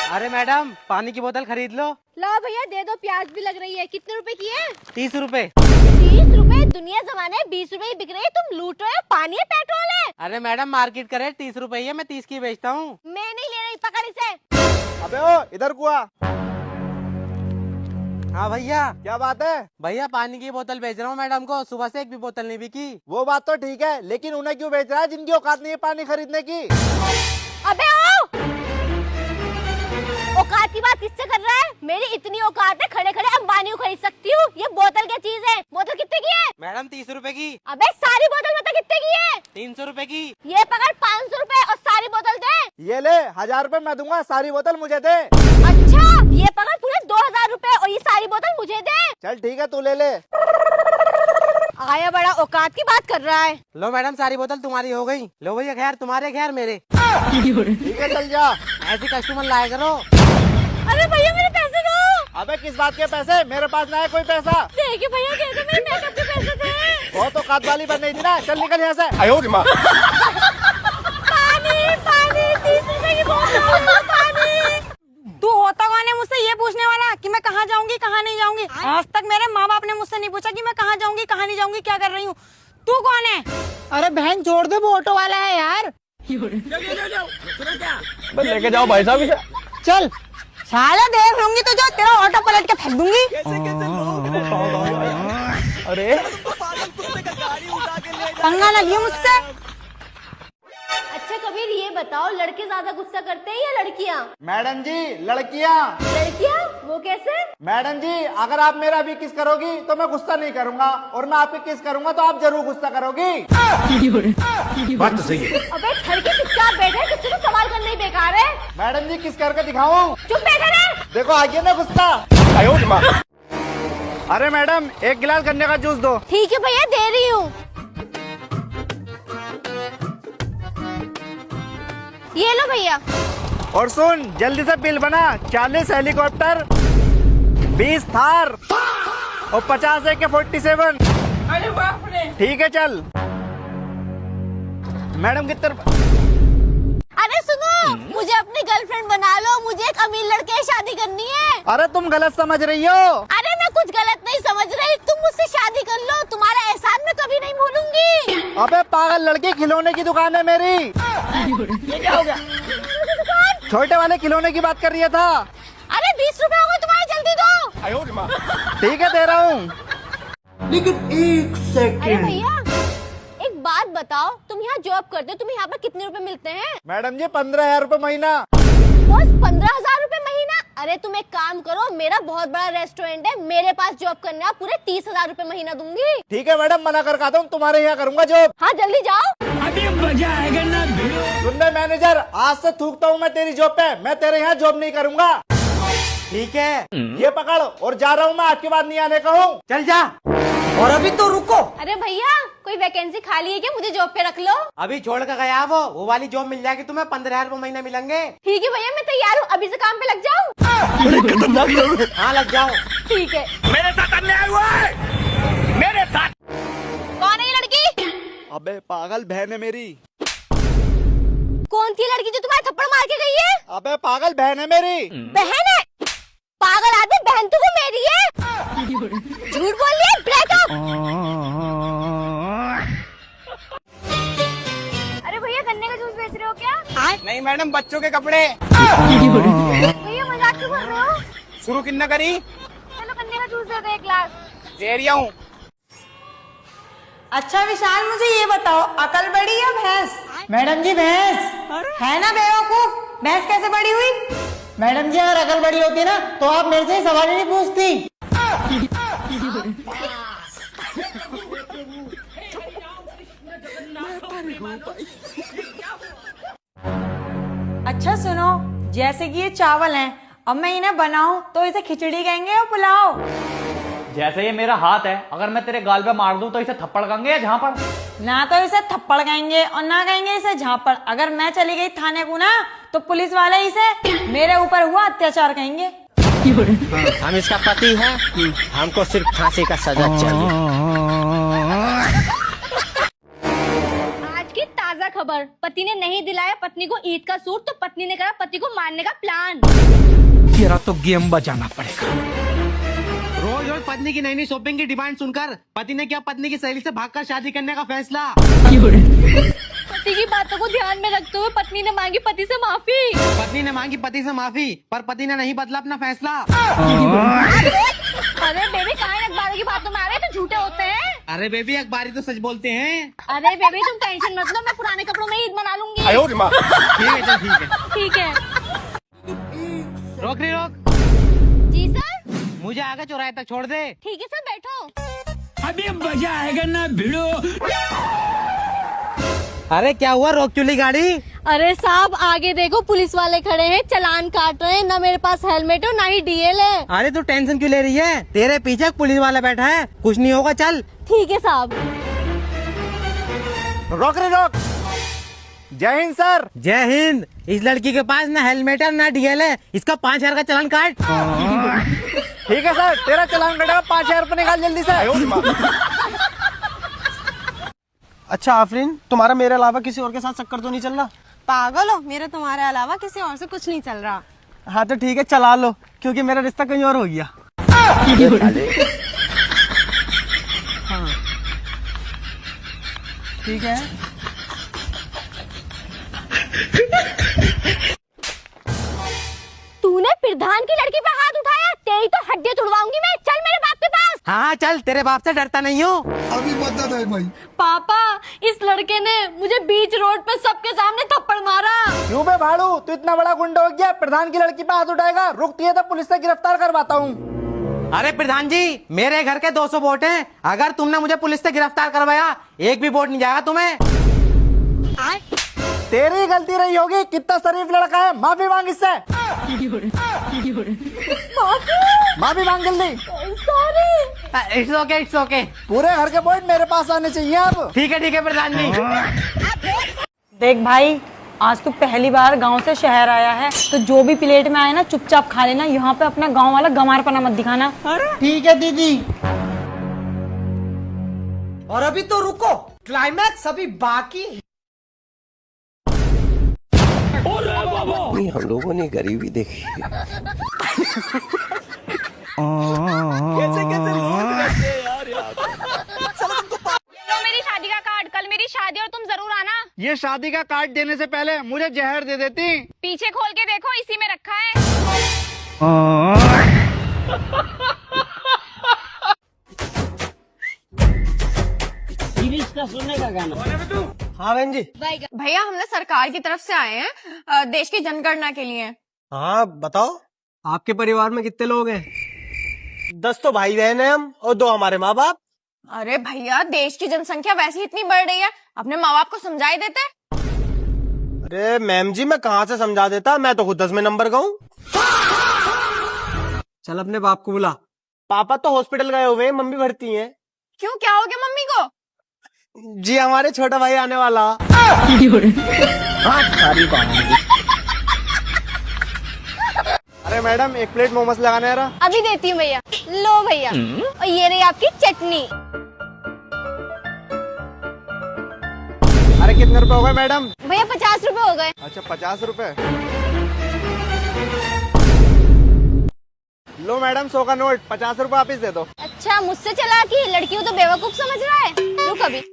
अरे मैडम पानी की बोतल खरीद लो। लो भैया दे दो, प्याज भी लग रही है। कितने रुपए की है? 30 रुपए। 30 रुपए? दुनिया जमाने 20 रुपए की बिक रही है, तुम लूट रहे हो। पानी है पेट्रोल है? अरे मैडम मार्केट का रेट 30 रुपए ही है, मैं 30 की बेचता हूँ। मैं नहीं ले रही, पकड़ इसे। अबे ओ इधर कुआ। हाँ भैया। क्या बात है? भैया पानी की बोतल बेच रहा हूँ मैडम को, सुबह से एक भी बोतल नहीं बिकी। वो बात तो ठीक है, लेकिन उन्हें क्यों बेच रहा है जिनकी औकात नहीं है पानी खरीदने की? अबे ओ! औकात की बात किससे कर रहा है? मेरी इतनी औकात है, खड़े खड़े अंबानी को खरीद सकती हूँ। ये बोतल क्या चीज है? बोतल कितने की है? मैडम 30 रुपए की। अबे सारी बोतल बता कितने की है? 300 रुपए की। ये पकड़ 500 रुपए और सारी बोतल दे। ये ले 1000 रुपए मैं दूंगा, सारी बोतल मुझे दे। अच्छा ये पकड़ पूरे 2000 रुपए और ये सारी बोतल मुझे दे। चल ठीक है तू ले ले। आया बड़ा औकात की बात कर रहा है। लो मैडम सारी बोतल तुम्हारी हो गई। लो भैया खैर तुम्हारे खैर मेरे। ठीक है चल जा। ऐसे कस्टमर लाया करो। अरे भैया मेरे पैसे दो। अबे किस बात के पैसे? मेरे पास ना है कोई पैसा। देखिए भैया दे दो, मेरे मेकअप के पैसे थे। बहुत औकात वाली बन रही थी ना, चल निकल यहाँ से। पानी पानी 30 रुपए की बोतल पानी। तू होता कौन है मुझसे ये पूछने वाला कि मैं कहाँ जाऊंगी कहाँ नहीं जाऊंगी? आज तक मेरे माँ बाप ने मुझसे नहीं पूछा कि मैं कहाँ जाऊंगी कहाँ नहीं जाऊंगी, क्या कर रही हूँ। तू कौन है? अरे बहन छोड़ दे, वो ऑटो वाला है यार। लेके जाओ भाई साहब इसे। चल साला देख लूंगी तो जो तेरा ऑटो पलट के फेंक दूंगी। अरे पंगा लगी मुझसे। अच्छा कबीर ये बताओ, लड़के ज्यादा गुस्सा करते हैं या लड़कियाँ? मैडम जी लड़कियाँ। लड़कियाँ? वो कैसे? मैडम जी अगर आप मेरा भी किस करोगी तो मैं गुस्सा नहीं करूंगा, और मैं आपकी किस करूंगा तो आप जरूर गुस्सा करोगी। बात तो सही है। अबे ठर के चुपचाप बैठे, किसी को सवाल करना ही बेकार है। मैडम जी किस करके दिखाऊं? चुप बैठे रहे। देखो आगे ना गुस्सा। अरे मैडम एक गिलास गन्ने का जूस दो। ठीक है भैया दे रही हूँ। ये लो भैया। और सुन जल्दी से बिल बना। 40 हेलीकॉप्टर, 20 थार और 50 AK-47। अरे बाप रे। ठीक है चल। मैडम कितने? अरे सुनो, मुझे अपनी गर्लफ्रेंड बना लो, मुझे एक अमीर लड़के से शादी करनी है। अरे तुम गलत समझ रही हो। अरे मैं कुछ गलत नहीं समझ रही, तुम मुझसे शादी कर लो, तुम्हारा एहसान मैं कभी नहीं भूलूंगी। अबे पागल लड़की, खिलौने की दुकान है मेरी। ये क्या हो गया? छोटे वाले खिलौने की बात कर रही था। अरे 20 रुपए हो गए तुम्हारे, जल्दी दो। ठीक है दे रहा हूँ। अरे भैया एक बात बताओ, तुम यहाँ जॉब करते हो, तुम्हें यहाँ पर कितने रुपए मिलते हैं? मैडम जी 15,000 रुपए महीना। बस 15,000 रुपए महीना? अरे तुम एक काम करो, मेरा बहुत बड़ा रेस्टोरेंट है, मेरे पास जॉब करने आओ, पूरे 30,000 रुपए महीना दूंगी। ठीक है मैडम मना कर खाता हूँ, तुम्हारे यहाँ करूँगा जॉब। हाँ जल्दी जाओ। अभी मजा आएगा ना। सुन रहे मैनेजर, आज से थूकता हूँ मैं तेरी जॉब पे, मैं तेरे यहाँ जॉब नहीं करूँगा। ठीक है ये पकड़, और जा रहा हूँ मैं, आज के बाद नहीं आने का हूँ। चल जा। और अभी तो रुको। अरे भैया कोई वैकेंसी खाली है क्या? मुझे जॉब पे रख लो। अभी छोड़ कर गया वो वाली जॉब मिल जाएगी तुम्हें, 15,000 रुपए महीना मिलेंगे। ठीक है भैया मैं तैयार हूँ, अभी से काम पे लग जाऊँ। हाँ लग जाओ। ठीक है। मेरे साथ अन्याय हुआ है, मेरे साथ। कौन है ये लड़की? अबे पागल बहन है मेरी। कौन थी लड़की जो तुम्हारे थप्पड़ मार के गई है? अबे पागल बहन है मेरी। बहन है? पागल आदमी, बहन तो वो मेरी है। झूठ बोल रही है, ब्रेक अप। अरे भैया गन्ने का जूस बेच रहे हो क्या? नहीं मैडम बच्चों के कपड़े। भैया मजाक क्यों कर रहे हो? शुरू किन्ना करी? चलो गन्ने का जूस दे दो एक गिलास। दे रहा हूँ। अच्छा विशाल मुझे ये बताओ, अकल बड़ी या भैंस? मैडम जी भैंस। है ना बेवकूफ, भैंस कैसे बड़ी हुई? मैडम जी अगर अकल बड़ी होती ना तो आप मेरे से सवाल ही नहीं पूछती। अच्छा सुनो, जैसे कि ये चावल हैं, अब मैं इन्हें बनाऊं तो इसे खिचड़ी कहेंगे या पुलाव? जैसे ये मेरा हाथ है, अगर मैं तेरे गाल पे मार दूं तो इसे थप्पड़ कहेंगे या झापड़? ना तो इसे थप्पड़ कहेंगे और ना कहेंगे इसे झापड़। अगर मैं चली गई थाने को ना तो पुलिस वाले इसे मेरे ऊपर हुआ अत्याचार कहेंगे। हम इसका पति हैं, हमको सिर्फ फांसी का सजा चाहिए। आज की ताजा खबर, पति ने नहीं दिलाया पत्नी को ईद का सूट तो पत्नी ने करा पति को मारने का प्लान। तेरा तो गेम बजाना पड़ेगा। रोज रोज पत्नी की नई नई शॉपिंग की डिमांड सुनकर पति ने किया पत्नी की सहेली से भागकर शादी करने का फैसला। पति की बातों को ध्यान में रखते हुए पत्नी ने मांगी पति से माफी। पत्नी ने मांगी पति से माफी, पर पति ने नहीं बदला अपना फैसला। अरे बेबी कहाँ अखबारों की बातों में आ रहे तो झूठे होते हैं। अरे बेबी अखबारी तो सच बोलते हैं। अरे बेबी तुम टेंशन मत लो, मैं पुराने कपड़ों में ईद मना लूंगी। ठीक है चल ठीक है। ठीक है। रोक रे रोक, जी सर। मुझे आगे चौराहे तक छोड़ दे। ठीक है सर, बैठो। अभी मजा आएगा ना भिड़ो। अरे क्या हुआ, रोक क्यों ली गाड़ी? अरे साहब आगे देखो, पुलिस वाले खड़े हैं, चालान काट रहे हैं। ना मेरे पास हेलमेट है ना ही डीएल है। अरे तू टेंशन क्यों ले रही है, तेरे पीछे पुलिस वाला बैठा है, कुछ नहीं होगा चल। ठीक है साहब। रोक रे रोक। जय हिंद सर। जय हिंद। इस लड़की के पास ना हेलमेट है ना डीएल है, इसका 5000 का चालान काट। ठीक है सर, तेरा चालान कटेगा, 5000 रुपए निकाल जल्दी से। अच्छा आफरीन, तुम्हारा मेरे अलावा किसी और के साथ चक्कर तो नहीं चल रहा? पागल हो, मेरा तुम्हारे अलावा किसी और से कुछ नहीं चल रहा। हाँ तो ठीक है चला लो, क्योंकि मेरा रिश्ता कहीं और हो गया। हाँ ठीक है। तूने प्रधान की लड़की पे हाथ उठाया, तेरी तो हड्डियां तुड़वाऊंगी मैं। चल मेरे बाप के पास। हाँ चल, तेरे बाप से डरता नहीं हूँ। पापा इस लड़के ने मुझे बीच रोड पे सबके सामने थप्पड़ मारा। क्यों बे भाड़ू, तू इतना बड़ा गुंडा हो गया, प्रधान की लड़की पे हाथ उठाएगा? रुकती है तो पुलिस से गिरफ्तार करवाता हूँ। अरे प्रधान जी, मेरे घर के 200 वोट हैं, अगर तुमने मुझे पुलिस से गिरफ्तार करवाया, एक भी वोट नहीं जाएगा तुम्हें। तेरी गलती रही होगी, कितना शरीफ लड़का है, माफी मांग इससे। माफी मांग जल्दी। Sorry. It's okay it's okay. पूरे घर के पॉइंट मेरे पास आने चाहिए अब। ठीक है प्रधान जी। देख भाई, आज तू पहली बार गांव से शहर आया है, तो जो भी प्लेट में आए ना चुपचाप खा लेना। यहाँ पे अपना गांव वाला गंवारपना मत दिखाना। ठीक है दीदी। और अभी तो रुको, क्लाइमैक्स अभी बाकी है। हम लोगों ने गरीबी देखी। लो मेरी शादी का कार्ड, कल मेरी शादी और तुम जरूर आना। ये शादी का कार्ड देने से पहले मुझे जहर दे देती। पीछे खोल के देखो, इसी में रखा है। हाँ बहन जी। भैया हम लोग सरकार की तरफ से आए हैं देश की जनगणना के लिए। हाँ बताओ, आपके परिवार में कितने लोग हैं? 10 तो भाई बहन है हम, और 2 हमारे माँ बाप। अरे भैया, देश की जनसंख्या वैसे ही इतनी बढ़ रही है, अपने माँ बाप को समझा ही देते। अरे मैम जी, मैं कहाँ से समझा देता, मैं तो खुद 10वें नंबर का हूँ। चल अपने बाप को बुला। पापा तो हॉस्पिटल गए हुए हैं, मम्मी भर्ती हैं। क्यों, क्या हो गया मम्मी को? जी हमारे छोटा भाई आने वाला। अरे मैडम, एक प्लेट मोमोज लगाना है रहा। अभी देती हूँ भैया। लो भैया, और ये रही आपकी चटनी। अरे कितने रुपए हो गए मैडम? भैया 50 रुपए हो गए। अच्छा 50 रुपए। लो मैडम, 100 का नोट, 50 रुपए वापिस दे दो। अच्छा मुझसे चला कि लड़की तो बेवकूफ समझ रहा है। रुक अभी।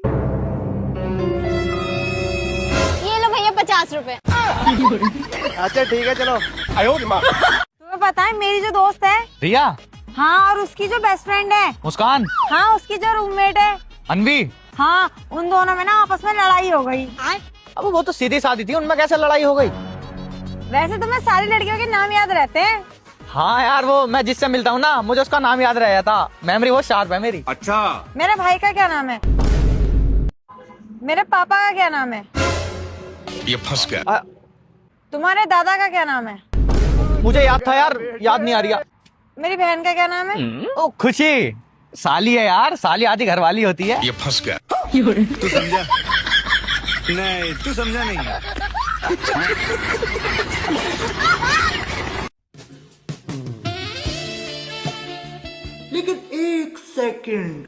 ये लो भैया 50 रुपए। अच्छा ठीक है चलो। तुम्हें पता है मेरी जो दोस्त है रिया, हाँ, और उसकी जो बेस्ट फ्रेंड है मुस्कान, हाँ, उसकी जो रूममेट है अनवी, हाँ, उन दोनों में ना आपस में लड़ाई हो गई। अब वो तो सीधी सादी थी, उनमें कैसे लड़ाई हो गई? वैसे तुम्हें सारी लड़कियों के नाम याद रहते हैं। हाँ यार, वो मैं जिससे मिलता हूँ ना, मुझे उसका नाम याद रह जाता। मेमोरी बहुत शार्प है मेरी। अच्छा, मेरे भाई का क्या नाम है? मेरे पापा का क्या नाम है? ये फंस गया। तुम्हारे दादा का क्या नाम है? मुझे याद था यार, याद नहीं आ रही। मेरी बहन का क्या नाम है? ओ खुशी, साली है यार, साली आधी घरवाली होती है। ये फंस गया। तू समझा नहीं, तू समझा नहीं। लेकिन एक सेकंड।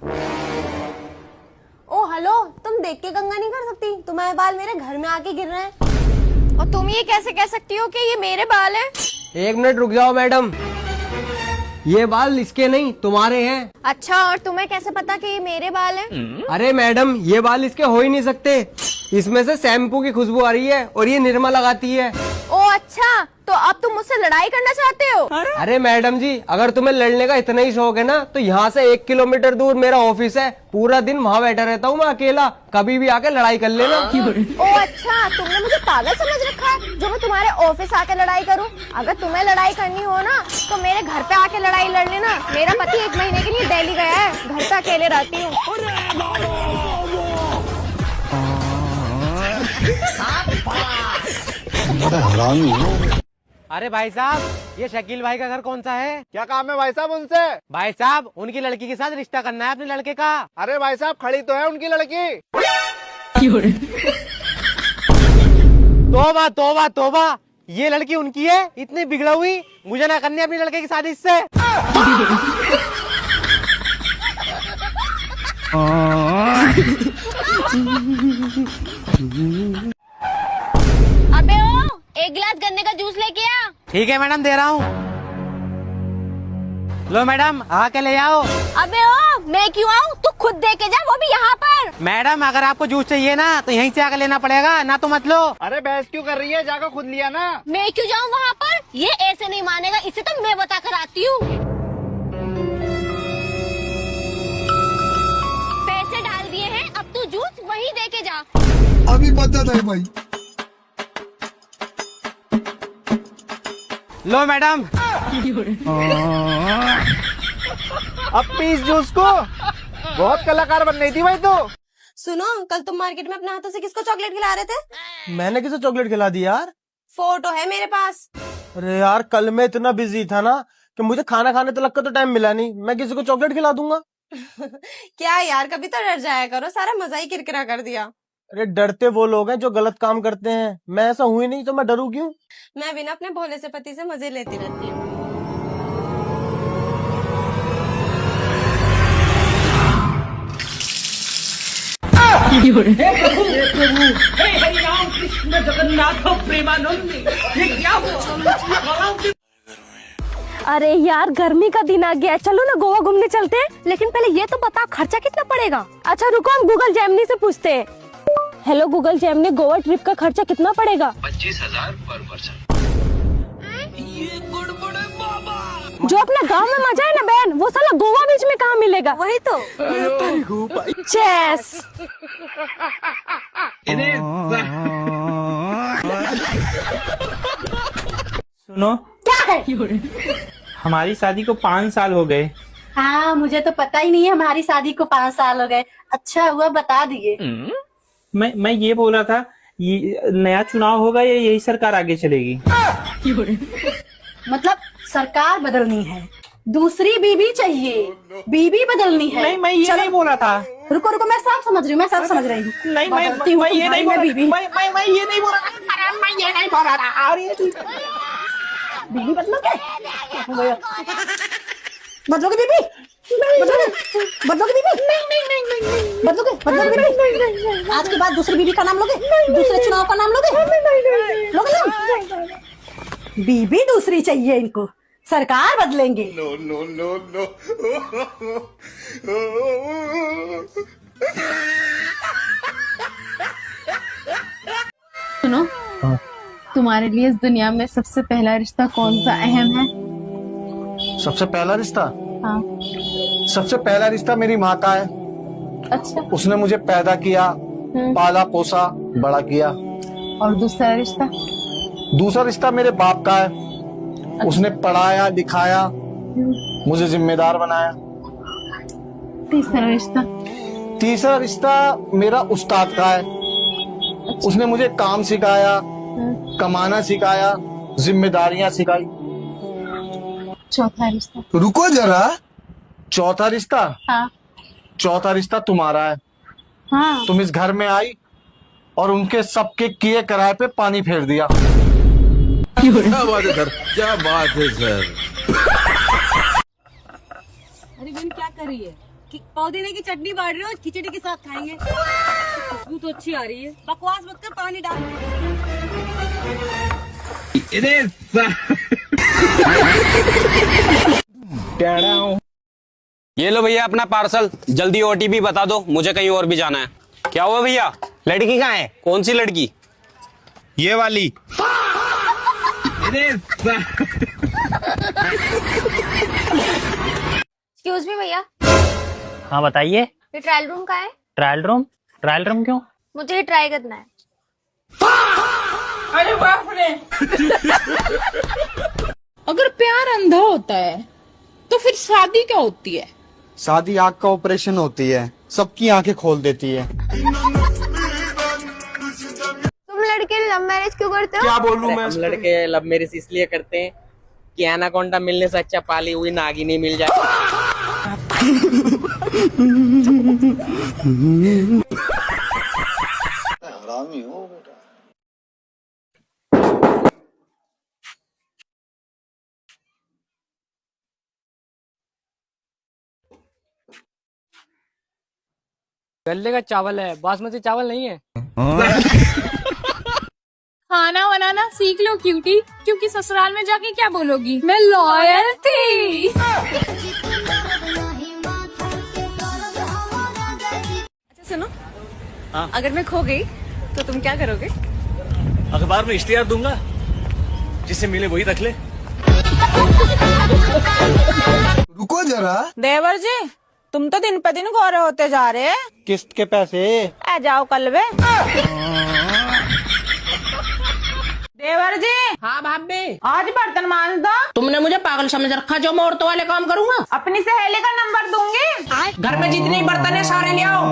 ओ हेलो, तुम देख के गंगा नहीं कर सकती? तुम्हारे बाल मेरे घर में आके गिर रहे हैं। और तुम ये कैसे कह सकती हो कि ये मेरे बाल हैं? एक मिनट रुक जाओ मैडम, ये बाल इसके नहीं तुम्हारे हैं। अच्छा, और तुम्हें कैसे पता कि ये मेरे बाल हैं? अरे मैडम, ये बाल इसके हो ही नहीं सकते, इसमें से शैम्पू की खुशबू आ रही है और ये निरमा लगाती है। ओ अच्छा, तो अब तुम मुझसे लड़ाई करना चाहते हो? अरे मैडम जी, अगर तुम्हें लड़ने का इतना ही शौक है ना, तो यहाँ से 1 किलोमीटर दूर मेरा ऑफिस है, पूरा दिन वहाँ बैठा रहता हूँ मैं अकेला, कभी भी आके लड़ाई कर लेना। ओ अच्छा, तुमने मुझे पागल समझ रखा है जो मैं तुम्हारे ऑफिस आके लड़ाई करूं? अगर तुम्हें लड़ाई करनी हो ना तो मेरे घर पे आके लड़ाई लड़ लेना। मेरा पति 1 महीने के लिए दिल्ली गया है, घर पे अकेले रहती हूँ। अरे भाई साहब, ये शकील भाई का घर कौन सा है? क्या काम है भाई साहब उनसे? भाई साहब, उनकी लड़की के साथ रिश्ता करना है अपने लड़के का। अरे भाई साहब, खड़ी तो है उनकी लड़की। तोबा तोबा तोबा, ये लड़की उनकी है? इतनी बिगड़ा हुई, मुझे ना करनी अपनी लड़के की शादी इससे। अबे ओ, 1 गिलास गन्ने का जूस लेके आ। ठीक है मैडम, दे रहा हूँ। लो मैडम, आके ले आओ। अबे ओ, मैं क्यों आऊँ? तू खुद दे के जा, वो भी यहाँ पर। मैडम, अगर आपको जूस चाहिए ना तो यहीं से आकर लेना पड़ेगा, ना तो मत लो। अरे बहस क्यों कर रही है, जाकर खुद लिया ना। मैं क्यों जाऊँ वहाँ पर? ये ऐसे नहीं मानेगा, इसे तो मैं बता कर आती हूँ। पैसे डाल दिए हैं, अब तू जूस वहीं दे के जा। अभी बता दे भाई। लो मैडम। अब पीस जूस को, बहुत कलाकार बन रही थी भाई तो। सुनो, कल तुम मार्केट में अपने हाथों से किसको चॉकलेट खिला रहे थे? मैंने किसे चॉकलेट खिला दी यार? फोटो है मेरे पास। अरे यार, कल मैं इतना बिजी था ना कि मुझे खाना खाने तक का तो टाइम मिला नहीं, मैं किसी को चॉकलेट खिला दूंगा? क्या यार, कभी तो डर जाया करो, सारा मजा ही किरकिरा कर दिया। अरे डरते वो लोग हैं जो गलत काम करते हैं, मैं ऐसा हुई नहीं तो मैं डरूं क्यों? मैं बिना अपने भोले से पति से मजे लेती रहती हूँ। अरे यार, गर्मी का दिन आ गया है, चलो ना गोवा घूमने चलते हैं। लेकिन पहले ये तो बता, खर्चा कितना पड़ेगा? अच्छा रुको, हम गूगल जेमिनी से पूछते हैं। Hello Google Gemini, Goa trip का खर्चा कितना पड़ेगा? 25,000 पर पर्सन। जो अपना गांव में मजा है ना बहन, वो साला गोवा बीच में कहाँ मिलेगा? वही तो। चेस। सुनो, क्या है? हमारी शादी को 5 साल हो गए। हाँ, मुझे तो पता ही नहीं है हमारी शादी को 5 साल हो गए। अच्छा हुआ बता दिए। मैं ये बोल रहा था, ये नया चुनाव होगा या यही सरकार आगे चलेगी? मतलब सरकार बदलनी है, दूसरी बीबी चाहिए, बीबी बदलनी है। नहीं, मैं ये नहीं बोला था। रुको रुको, मैं सब समझ रही हूँ, मैं सब समझ रही हूँ। नहीं, मैं ये नहीं बोला, मैं ये नहीं बोला, मैं ये नहीं बोला रहा। बीबी बदलोगे? बदलोगे बीबी? बदलोगे बीबी? बदलोगे बीबी? आज के बाद दूसरी बीबी का नाम लोगे? दूसरे चुनाव का नाम लोगे? बीबी दूसरी चाहिए इनको, सरकार बदलेंगे। सुनो, तुम्हारे लिए इस दुनिया में सबसे पहला रिश्ता कौन सा अहम है? सबसे पहला रिश्ता? हाँ। सबसे पहला रिश्ता मेरी माँ का है। अच्छा। उसने मुझे पैदा किया, पाला पोसा, बड़ा किया। और दूसरा रिश्ता? दूसरा रिश्ता मेरे बाप का है। उसने पढ़ाया लिखाया, मुझे जिम्मेदार बनाया। तीसरा रिश्ता? तीसरा रिश्ता मेरा उस्ताद का है। उसने मुझे काम सिखाया, कमाना सिखाया, जिम्मेदारियां सिखाई। चौथा रिश्ता? रुको जरा। चौथा रिश्ता? हाँ। चौथा रिश्ता तुम्हारा है। हाँ। तुम इस घर में आई और उनके सबके किए कराए पे पानी फेर दिया। क्या बात है सर, क्या बात है सर। अरे बहन, क्या कर रही है? पौधीने की चटनी बांट रहे हो, खिचड़ी के साथ खाएंगे। खुशबू तो अच्छी आ रही है। बकवास मत कर, पानी डाल। ये लो भैया अपना पार्सल, जल्दी ओटीपी बता दो, मुझे कहीं और भी जाना है। क्या हुआ भैया? लड़की कहाँ है? कौन सी लड़की? ये वाली। एक्सक्यूज मी भैया, हाँ बताइए। ये ट्रायल रूम का है? Trial room? ट्रायल रूम क्यों? मुझे ये ट्राई करना है। अरे बाप रे। अगर प्यार अंधा होता है तो फिर शादी क्या होती है? शादी आँख का ऑपरेशन होती है, सबकी आंखें खोल देती है। तुम लड़के लव मैरिज क्यों करते हो? क्या बोलूं मैं? हम लड़के लव मैरिज इसलिए करते हैं कि एनाकोंडा मिलने से अच्छा पाली हुई नागिनी मिल जाए। हरामी हो बेटा। गले का चावल है, बासमती चावल नहीं है। खाना बनाना सीख लो क्यूटी, क्योंकि ससुराल में जाके क्या बोलोगी? मैं लॉयल थी। अच्छा सुनो, अगर मैं खो गई तो तुम क्या करोगे? अखबार में इश्तिहार दूंगा, जिससे मिले वही रख ले। रुको जरा। देवर जी, तुम तो दिन पे दिन गोरे होते जा रहे हैं। किस्त के पैसे? आ जाओ कल वे। देवर जी। हाँ भाभी। आज बर्तन मांज दो। तुमने मुझे पागल समझ रखा जो मैं औरतों वाले काम करूंगा? अपनी सहेली का नंबर दूंगी। घर में जितने बर्तन है सारे ले आओ।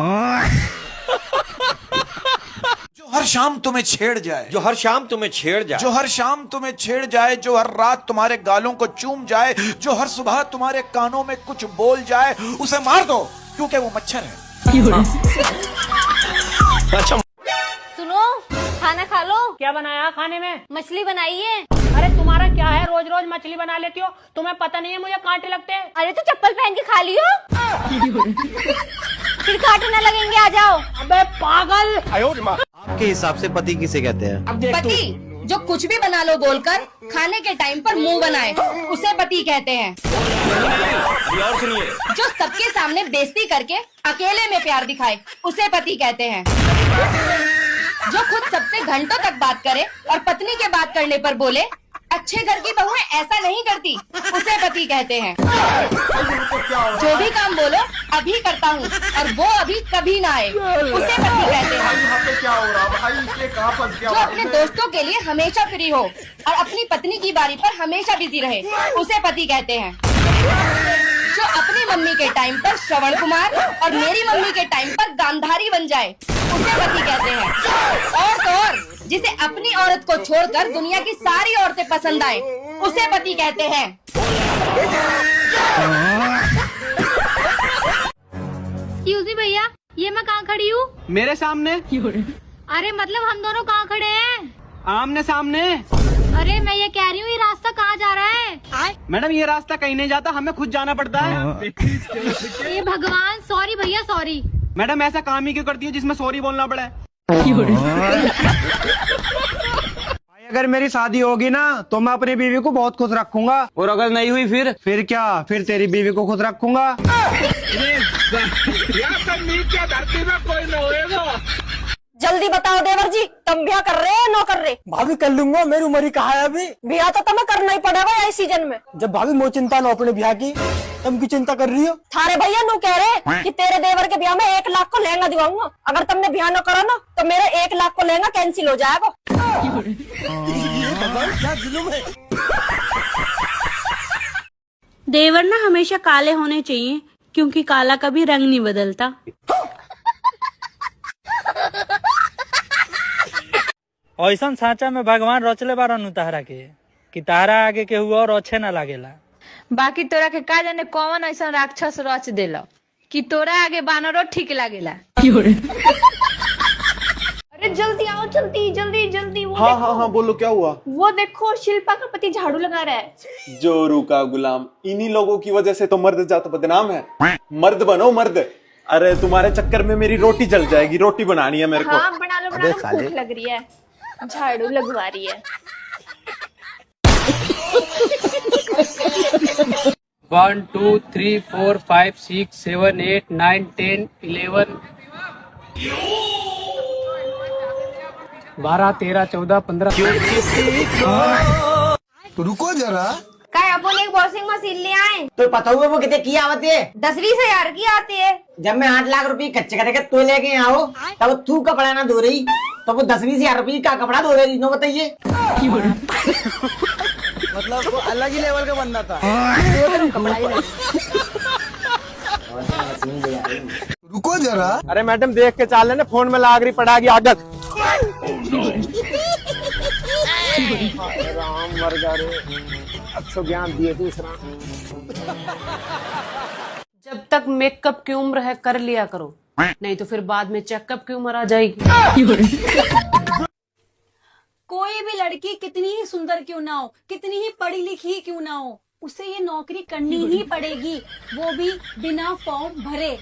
जो हर शाम तुम्हें छेड़ जाए, जो हर शाम तुम्हें छेड़ जाए, जो हर शाम तुम्हें छेड़ जाए, जो हर रात तुम्हारे गालों को चूम जाए, जो हर सुबह तुम्हारे कानों में कुछ बोल जाए, उसे मार दो, क्योंकि वो मच्छर है। अच्छा सुनो, खाना खा लो। क्या बनाया खाने में? मछली बनाई है। अरे तुम्हारा क्या है, रोज रोज मछली बना लेती हो? तुम्हें पता नहीं है मुझे कांटे लगते हैं? अरे तो चप्पल पहन के खा लियो। फिर कांटे न लगेंगे, आ जाओ। अबे पागल। आपके हिसाब से पति किसे कहते हैं? पति जो कुछ भी बना लो बोलकर खाने के टाइम पर मुंह बनाए, उसे पति कहते हैं। और सुनिए, जो सबके सामने बेइज्जती करके अकेले में प्यार दिखाए, उसे पति कहते हैं। जो खुद सबसे घंटों तक बात करे और पत्नी के बात करने पर बोले अच्छे घर की बहुएं ऐसा नहीं करती, उसे पति कहते हैं। जो भी काम बोलो अभी करता हूँ और वो अभी कभी ना आए, उसे पति कहते हैं। क्या हो रहा भाई? जो अपने दोस्तों के लिए हमेशा फ्री हो और अपनी पत्नी की बारी पर हमेशा बिजी रहे, उसे पति कहते हैं। जो अपनी मम्मी के टाइम पर श्रवण कुमार और मेरी मम्मी के टाइम पर गांधारी बन जाए, उसे पति कहते हैं। और तो और जिसे अपनी औरत को छोड़कर दुनिया की सारी औरतें पसंद आए, उसे पति कहते हैं। एक्सक्यूज मी भैया, ये मैं कहाँ खड़ी हूँ? मेरे सामने। अरे मतलब हम दोनों कहाँ खड़े हैं? आमने सामने। अरे मैं ये कह रही हूँ, ये रास्ता कहाँ जा रहा है? मैडम ये रास्ता कहीं नहीं जाता, हमें खुद जाना पड़ता है। ये भगवान, सॉरी भैया सॉरी। मैडम ऐसा काम ही क्यों करती है जिसमें सॉरी बोलना पड़े? अगर मेरी शादी होगी ना तो मैं अपनी बीवी को बहुत खुश रखूंगा। और अगर नहीं हुई फिर क्या? फिर तेरी बीवी को खुश रखूंगा। जल्दी बताओ देवर जी, तुम ब्याह कर रहे हैं नो कर रहे? भाभी कर लूंगा, मेरी उम्र ही कहा है अभी। ब्याह तो तुम्हें करना ही पड़ेगा इस सीजन में। जब भाभी मोह चिंता नो अपने ब्याह की, तुम की चिंता कर रही हो? थारे भैया नो कह रहे कि तेरे देवर के ब्याह में 1 लाख को लहंगा दिवाऊंगा। अगर तुमने ब्याह न करो ना तो मेरा 1 लाख को लहंगा कैंसिल हो जाएगा। देवर ना हमेशा काले होने चाहिए, क्योंकि काला कभी रंग नहीं बदलता। ऐसा साचा में भगवान रचले बारन ताहरा के कि ताहरा आगे के हुआ और अच्छे ना लागेला। बाकी तोरा के का जाने कौन ऐसा राक्षस रच देला कि तोरा आगे बानरो ठीक लागेला। अरे जल्दी आओ, जल्दी जल्दी जल्दी। वो हाँ बोलो क्या हुआ? वो देखो, शिल्पा का पति झाड़ू लगा रहा है। जोरू का गुलाम, इन्हीं लोगों की वजह से तो मर्द जात बदनाम है। मर्द बनो मर्द। अरे तुम्हारे चक्कर में मेरी रोटी जल जाएगी, रोटी बनानी है मेरे को। हाँ बना लो, भूख लग रही है, झाड़ू लगवा रही है। 1 2 3 4 5 6 7 8 9 10 11 12 13 14 15 रुको जरा। काय अपन एक वॉशिंग मशीन ले आए तो पता हुआ वो कितने की आती है? 10-20 हजार की आती है। जब मैं 8 लाख रुपए कच्चे करके तो लेके आओ तब तू कपड़ा ना धो रही तो वो 10-20 हजार रुपए का कपड़ा धो रही नो बताइए। मतलब वो अलग ही लेवल का बंदा था। रुको जरा। अरे मैडम देख के चाल लेना, फोन में लाग रही पड़ागी आगत। राम मर जा रे, अच्छा ज्ञान दिए दूसरा। जब तक मेकअप की उम्र है कर लिया करो, नहीं तो फिर बाद में चेकअप की उम्र आ जाएगी। कोई भी लड़की कितनी ही सुंदर क्यों ना हो, कितनी ही पढ़ी लिखी क्यों ना हो, उसे ये नौकरी करनी ही पड़ेगी, वो भी बिना फॉर्म भरे।